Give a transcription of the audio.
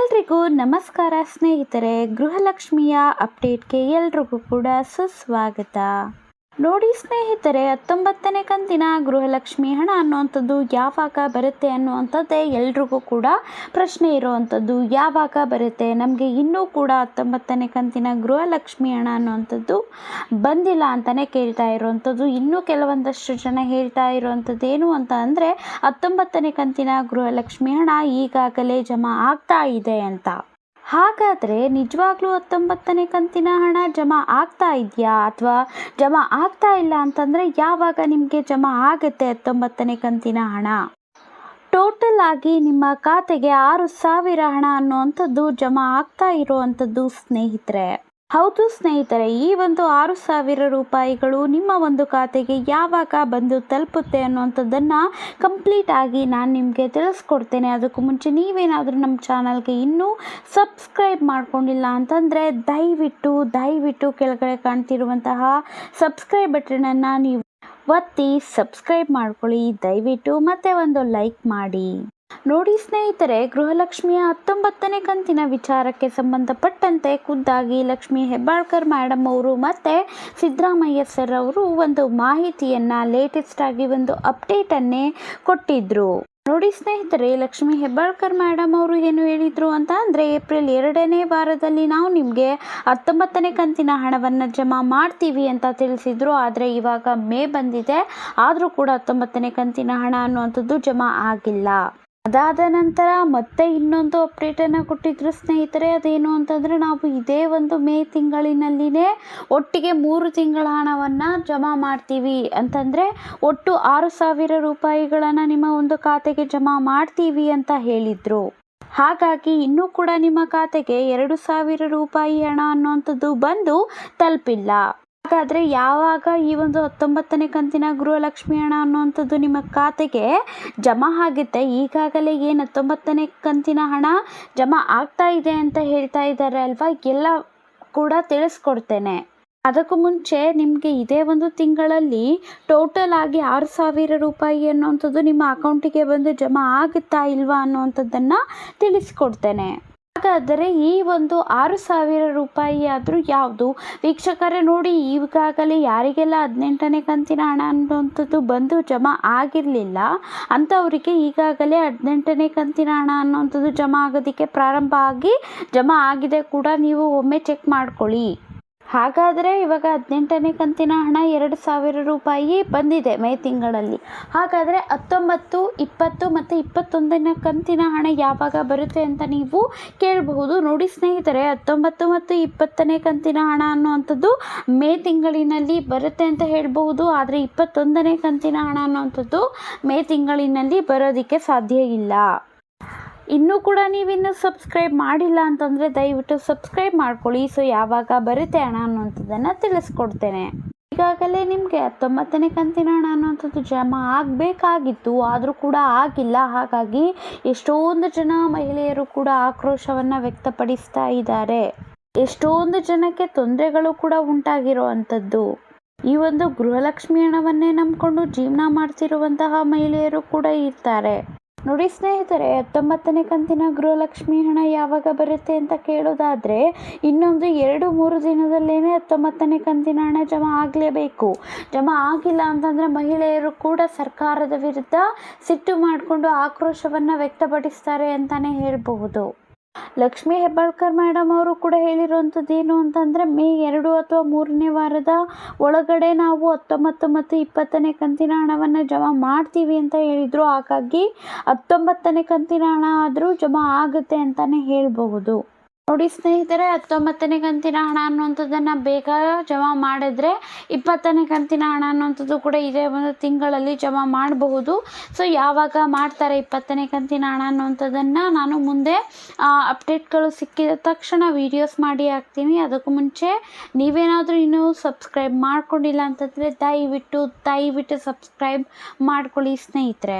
ಎಲ್ರಿಗೂ ನಮಸ್ಕಾರ ಸ್ನೇಹಿತರೆ. ಗೃಹಲಕ್ಷ್ಮಿಯ ಅಪ್ಡೇಟ್ಗೆ ಎಲ್ರಿಗೂ ಕೂಡ ಸುಸ್ವಾಗತ. ನೋಡಿ ಸ್ನೇಹಿತರೆ, 19ನೇ ಕಂತಿನ ಗೃಹಲಕ್ಷ್ಮಿ ಹಣ ಅನ್ನುವಂಥದ್ದು ಯಾವಾಗ ಬರುತ್ತೆ ಅನ್ನುವಂಥದ್ದೇ ಎಲ್ರಿಗೂ ಕೂಡ ಪ್ರಶ್ನೆ ಇರುವಂಥದ್ದು. ಯಾವಾಗ ಬರುತ್ತೆ? ನಮಗೆ ಇನ್ನೂ ಕೂಡ 19ನೇ ಕಂತಿನ ಗೃಹಲಕ್ಷ್ಮಿ ಹಣ ಅನ್ನುವಂಥದ್ದು ಬಂದಿಲ್ಲ ಅಂತಲೇ ಕೇಳ್ತಾ ಇರುವಂಥದ್ದು. ಇನ್ನೂ ಕೆಲವೊಂದಷ್ಟು ಜನ ಹೇಳ್ತಾ ಇರುವಂಥದ್ದು ಏನು ಅಂತ ಅಂದರೆ 19ನೇ ಕಂತಿನ ಗೃಹಲಕ್ಷ್ಮಿ ಹಣ ಈಗಾಗಲೇ ಜಮಾ ಆಗ್ತಾ ಇದೆ ಅಂತ. ಹಾಗಾದರೆ ನಿಜವಾಗ್ಲೂ 19ನೇ ಕಂತಿನ ಹಣ ಜಮಾ ಆಗ್ತಾ ಇದೆಯಾ ಅಥವಾ ಜಮಾ ಆಗ್ತಾ ಇಲ್ಲ ಅಂತಂದರೆ ಯಾವಾಗ ನಿಮಗೆ ಜಮಾ ಆಗುತ್ತೆ 19ನೇ ಕಂತಿನ ಹಣ? ಟೋಟಲ್ ಆಗಿ ನಿಮ್ಮ ಖಾತೆಗೆ 6,000 ಹಣ ಅನ್ನುವಂಥದ್ದು ಜಮಾ ಆಗ್ತಾ ಇರುವಂಥದ್ದು ಸ್ನೇಹಿತರೆ. ಹೌದು ಸ್ನೇಹಿತರೆ, ಈ ಒಂದು 6,000 ರೂಪಾಯಿಗಳು ನಿಮ್ಮ ಒಂದು ಖಾತೆಗೆ ಯಾವಾಗ ಬಂದು ತಲುಪುತ್ತೆ ಅನ್ನುವಂಥದ್ದನ್ನು ಕಂಪ್ಲೀಟ್ ಆಗಿ ನಾನು ನಿಮಗೆ ತಿಳಿಸ್ಕೊಡ್ತೇನೆ. ಅದಕ್ಕೂ ಮುಂಚೆ ನೀವೇನಾದರೂ ನಮ್ಮ ಚಾನಲ್ಗೆ ಇನ್ನೂ ಸಬ್ಸ್ಕ್ರೈಬ್ ಮಾಡ್ಕೊಂಡಿಲ್ಲ ಅಂತಂದರೆ ದಯವಿಟ್ಟು ಕೆಳಗಡೆ ಕಾಣ್ತಿರುವಂತಹ ಸಬ್ಸ್ಕ್ರೈಬ್ ಬಟನನ್ನು ನೀವು ಒತ್ತಿ ಸಬ್ಸ್ಕ್ರೈಬ್ ಮಾಡ್ಕೊಳ್ಳಿ ದಯವಿಟ್ಟು, ಮತ್ತು ಒಂದು ಲೈಕ್ ಮಾಡಿ. ನೋಡಿ ಸ್ನೇಹಿತರೆ, ಗೃಹಲಕ್ಷ್ಮಿಯ 19ನೇ ಕಂತಿನ ವಿಚಾರಕ್ಕೆ ಸಂಬಂಧಪಟ್ಟಂತೆ ಖುದ್ದಾಗಿ ಲಕ್ಷ್ಮೀ ಹೆಬ್ಬಾಳ್ಕರ್ ಮೇಡಮ್ ಅವರು ಮತ್ತು ಸಿದ್ದರಾಮಯ್ಯ ಸರ್ ಅವರು ಒಂದು ಮಾಹಿತಿಯನ್ನು ಲೇಟೆಸ್ಟ್ ಆಗಿ ಒಂದು ಅಪ್ಡೇಟನ್ನೇ ಕೊಟ್ಟಿದ್ರು. ನೋಡಿ ಸ್ನೇಹಿತರೆ, ಲಕ್ಷ್ಮೀ ಹೆಬ್ಬಾಳ್ಕರ್ ಮೇಡಮ್ ಅವರು ಏನು ಹೇಳಿದರು ಅಂತ ಅಂದರೆ, ಏಪ್ರಿಲ್ 2ನೇ ವಾರದಲ್ಲಿ ನಾವು ನಿಮಗೆ 19ನೇ ಕಂತಿನ ಹಣವನ್ನು ಜಮಾ ಮಾಡ್ತೀವಿ ಅಂತ ತಿಳಿಸಿದರು. ಆದರೆ ಇವಾಗ ಮೇ ಬಂದಿದೆ, ಆದರೂ ಕೂಡ 19ನೇ ಕಂತಿನ ಹಣ ಅನ್ನುವಂಥದ್ದು ಜಮಾ ಆಗಿಲ್ಲ. ಅದಾದ ನಂತರ ಮತ್ತೆ ಇನ್ನೊಂದು ಅಪ್ಡೇಟನ್ನು ಕೊಟ್ಟಿದ್ರು ಸ್ನೇಹಿತರೆ. ಅದೇನು ಅಂತಂದರೆ, ನಾವು ಇದೇ ಒಂದು ಮೇ ತಿಂಗಳಿನಲ್ಲಿನೇ ಒಟ್ಟಿಗೆ 3 ತಿಂಗಳ ಹಣವನ್ನು ಜಮಾ ಮಾಡ್ತೀವಿ ಅಂತಂದರೆ ಒಟ್ಟು 6,000 ರೂಪಾಯಿಗಳನ್ನು ನಿಮ್ಮ ಒಂದು ಖಾತೆಗೆ ಜಮಾ ಮಾಡ್ತೀವಿ ಅಂತ ಹೇಳಿದರು. ಹಾಗಾಗಿ ಇನ್ನೂ ಕೂಡ ನಿಮ್ಮ ಖಾತೆಗೆ 2,000 ರೂಪಾಯಿ ಹಣ ಅನ್ನುವಂಥದ್ದು ಬಂದು ತಲುಪಿಲ್ಲ. ಹಾಗಾದರೆ ಯಾವಾಗ ಈ ಒಂದು 19ನೇ ಕಂತಿನ ಗೃಹಲಕ್ಷ್ಮಿ ಹಣ ಅನ್ನುವಂಥದ್ದು ನಿಮ್ಮ ಖಾತೆಗೆ ಜಮಾ ಆಗುತ್ತೆ? ಈಗಾಗಲೇ ಏನು 19ನೇ ಕಂತಿನ ಹಣ ಜಮಾ ಆಗ್ತಾ ಇದೆ ಅಂತ ಹೇಳ್ತಾ ಇದ್ದಾರೆ ಅಲ್ವಾ, ಎಲ್ಲ ಕೂಡ ತಿಳಿಸ್ಕೊಡ್ತೇನೆ. ಅದಕ್ಕೂ ಮುಂಚೆ ನಿಮಗೆ ಇದೇ ಒಂದು ತಿಂಗಳಲ್ಲಿ ಟೋಟಲ್ ಆಗಿ 6,000 ರೂಪಾಯಿ ಅನ್ನುವಂಥದ್ದು ನಿಮ್ಮ ಅಕೌಂಟಿಗೆ ಬಂದು ಜಮಾ ಆಗುತ್ತಾ ಇಲ್ವಾ ಅನ್ನುವಂಥದ್ದನ್ನು ತಿಳಿಸ್ಕೊಡ್ತೇನೆ. ಹಾಗಾದರೆ ಈ ಒಂದು 6,000 ರೂಪಾಯಿ ಆದರೂ ಯಾವುದು? ವೀಕ್ಷಕರೇ ನೋಡಿ, ಈಗಾಗಲೇ ಯಾರಿಗೆಲ್ಲ 18ನೇ ಕಂತಿನ ಹಣ ಅನ್ನುವಂಥದ್ದು ಬಂದು ಜಮಾ ಆಗಿರಲಿಲ್ಲ ಅಂಥವರಿಗೆ ಈಗಾಗಲೇ 18ನೇ ಕಂತಿನ ಹಣ ಅನ್ನುವಂಥದ್ದು ಜಮಾ ಆಗೋದಕ್ಕೆ ಪ್ರಾರಂಭ ಆಗಿ ಜಮಾ ಆಗಿದೆ ಕೂಡ, ನೀವು ಒಮ್ಮೆ ಚೆಕ್ ಮಾಡ್ಕೊಳ್ಳಿ. ಹಾಗಾದರೆ ಇವಾಗ 18ನೇ ಕಂತಿನ ಹಣ 2,000 ರೂಪಾಯಿ ಬಂದಿದೆ ಮೇ ತಿಂಗಳಲ್ಲಿ. ಹಾಗಾದರೆ 19, 20 ಮತ್ತು 21ನೇ ಕಂತಿನ ಹಣ ಯಾವಾಗ ಬರುತ್ತೆ ಅಂತ ನೀವು ಕೇಳಬಹುದು. ನೋಡಿ ಸ್ನೇಹಿತರೆ, 19 ಮತ್ತು 20ನೇ ಕಂತಿನ ಹಣ ಅನ್ನುವಂಥದ್ದು ಮೇ ತಿಂಗಳಿನಲ್ಲಿ ಬರುತ್ತೆ ಅಂತ ಹೇಳ್ಬಹುದು. ಆದರೆ 21ನೇ ಕಂತಿನ ಹಣ ಅನ್ನುವಂಥದ್ದು ಮೇ ತಿಂಗಳಿನಲ್ಲಿ ಬರೋದಕ್ಕೆ ಸಾಧ್ಯ ಇಲ್ಲ. ಇನ್ನೂ ಕೂಡ ನೀವಿನ್ನೂ ಸಬ್ಸ್ಕ್ರೈಬ್ ಮಾಡಿಲ್ಲ ಅಂತಂದರೆ ದಯವಿಟ್ಟು ಸಬ್ಸ್ಕ್ರೈಬ್ ಮಾಡ್ಕೊಳ್ಳಿ. ಸೊ ಯಾವಾಗ ಬರುತ್ತೆ ಹಣ ಅನ್ನುವಂಥದ್ದನ್ನು ತಿಳಿಸ್ಕೊಡ್ತೇನೆ. ಈಗಾಗಲೇ ನಿಮಗೆ 19ನೇ ಕಂತಿನ ಹಣ ಅನ್ನುವಂಥದ್ದು ಜಮಾ ಆಗಬೇಕಾಗಿತ್ತು, ಆದರೂ ಕೂಡ ಆಗಿಲ್ಲ. ಹಾಗಾಗಿ ಎಷ್ಟೊಂದು ಜನ ಮಹಿಳೆಯರು ಕೂಡ ಆಕ್ರೋಶವನ್ನು ವ್ಯಕ್ತಪಡಿಸ್ತಾ ಇದ್ದಾರೆ. ಎಷ್ಟೊಂದು ಜನಕ್ಕೆ ತೊಂದರೆಗಳು ಕೂಡ ಉಂಟಾಗಿರುವಂಥದ್ದು. ಈ ಒಂದು ಗೃಹಲಕ್ಷ್ಮಿ ಹಣವನ್ನೇ ನಂಬಿಕೊಂಡು ಜೀವನ ಮಾಡ್ತಿರುವಂತಹ ಮಹಿಳೆಯರು ಕೂಡ ಇರ್ತಾರೆ. ನೋಡಿ ಸ್ನೇಹಿತರೆ, 19ನೇ ಕಂತಿನ ಗೃಹಲಕ್ಷ್ಮಿ ಹಣ ಯಾವಾಗ ಬರುತ್ತೆ ಅಂತ ಕೇಳೋದಾದರೆ ಇನ್ನೊಂದು 2-3 ದಿನದಲ್ಲೇ 19ನೇ ಕಂತಿನ ಹಣ ಜಮಾ ಆಗಲೇಬೇಕು. ಜಮಾ ಆಗಿಲ್ಲ ಅಂತಂದರೆ ಮಹಿಳೆಯರು ಕೂಡ ಸರ್ಕಾರದ ವಿರುದ್ಧ ಸಿಟ್ಟು ಮಾಡಿಕೊಂಡು ಆಕ್ರೋಶವನ್ನು ವ್ಯಕ್ತಪಡಿಸ್ತಾರೆ ಅಂತಲೇ ಹೇಳಬಹುದು. ಲಕ್ಷ್ಮೀ ಹೆಬ್ಬಾಳ್ಕರ್ ಮೇಡಮ್ ಅವರು ಕೂಡ ಹೇಳಿರುವಂಥದ್ದು ಏನು ಅಂತಂದರೆ, ಮೇ 2 ಅಥವಾ 3ನೇ ವಾರದ ಒಳಗಡೆ ನಾವು 19 ಮತ್ತು 20ನೇ ಕಂತಿನ ಹಣವನ್ನು ಜಮಾ ಮಾಡ್ತೀವಿ ಅಂತ ಹೇಳಿದರು. ಹಾಗಾಗಿ 19ನೇ ಕಂತಿನ ಹಣ ಆದರೂ ಜಮಾ ಆಗುತ್ತೆ ಅಂತಲೇ ಹೇಳಬಹುದು. ನೋಡಿ ಸ್ನೇಹಿತರೆ, 19ನೇ ಕಂತಿನ ಹಣ ಅನ್ನುವಂಥದ್ದನ್ನು ಬೇಗ ಜಮಾ ಮಾಡಿದ್ರೆ 20ನೇ ಕಂತಿನ ಹಣ ಅನ್ನುವಂಥದ್ದು ಕೂಡ ಇದೇ ಒಂದು ತಿಂಗಳಲ್ಲಿ ಜಮಾ ಮಾಡಬಹುದು. ಸೊ ಯಾವಾಗ ಮಾಡ್ತಾರೆ 20ನೇ ಕಂತಿನ ಹಣ ಅನ್ನುವಂಥದ್ದನ್ನು ನಾನು ಮುಂದೆ ಅಪ್ಡೇಟ್ಗಳು ಸಿಕ್ಕಿದ ತಕ್ಷಣ ವೀಡಿಯೋಸ್ ಮಾಡಿ ಹಾಕ್ತೀನಿ. ಅದಕ್ಕೂ ಮುಂಚೆ ನೀವೇನಾದರೂ ಇನ್ನೂ ಸಬ್ಸ್ಕ್ರೈಬ್ ಮಾಡ್ಕೊಂಡಿಲ್ಲ ಅಂತಂದರೆ ದಯವಿಟ್ಟು ಸಬ್ಸ್ಕ್ರೈಬ್ ಮಾಡ್ಕೊಳ್ಳಿ ಸ್ನೇಹಿತರೆ.